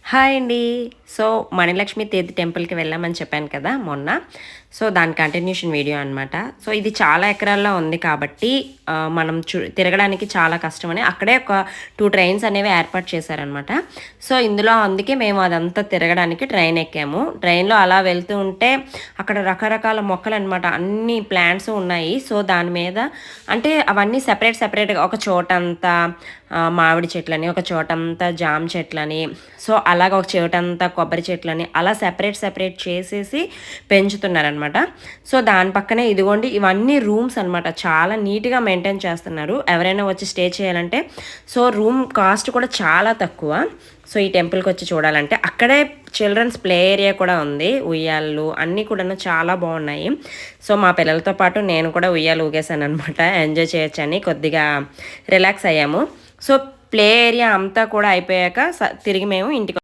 Hi అండి. So, మణిలక్ష్మి Tirth టెంపుల్‌కి వెళ్ళామని చెప్పాను కదా మొన్న. సో, దాని కంటిన్యూషన్ వీడియో అనమాట. సో, ఇది చాలా ఎకరాల్లో ఉంది కాబట్టి మనం తిరగడానికి చాలా కష్టమని అక్కడే ఒక 2 ట్రైన్స్ అనేవి ఏర్పాటు చేశారనమాట. సో, ఇందులో అందుకే మేము అదంతా తిరగడానికి ట్రైన్ ఎక్కాము. ట్రైన్‌లో అలా వెళ్తూ ఉంటే అక్కడ రకరకాల మొక్కలనమాట. అన్ని ప్లాంట్స్ ఉన్నాయి. సో, దాని మీద అంటే అవన్నీ సెపరేట్‌గా ఒక చోటంతా మామిడి చెట్లని, ఒక చోటంతా జామ చెట్లని, సో, అలాగ ఒక చోటంతా కొబ్బరి చెట్లని అలా సెపరేట్ చేసేసి పెంచుతున్నారనమాట. సో, దాని పక్కనే ఇదిగోండి ఇవన్నీ రూమ్స్ అనమాట. చాలా నీట్‌గా మెయింటైన్ చేస్తున్నారు. ఎవరైనా వచ్చి స్టే చేయాలంటే సో, రూమ్ కాస్ట్ కూడా చాలా తక్కువ. సో, ఈ టెంపుల్‌కొచ్చి చూడాలంటే అక్కడే చిల్డ్రన్స్ ప్లే ఏరియా కూడా ఉంది. ఉయ్యాలలు అన్నీ కూడాను చాలా బాగున్నాయి. సో, మా పిల్లలతో పాటు నేను కూడా ఉయ్యాలు ఊగేశాననమాట. ఎంజాయ్ చేయొచ్చని కొద్దిగా రిలాక్స్ అయ్యాము. సో, ప్లే ఏరియా అంతా కూడా అయిపోయాక తిరిగి మేము ఇంటికి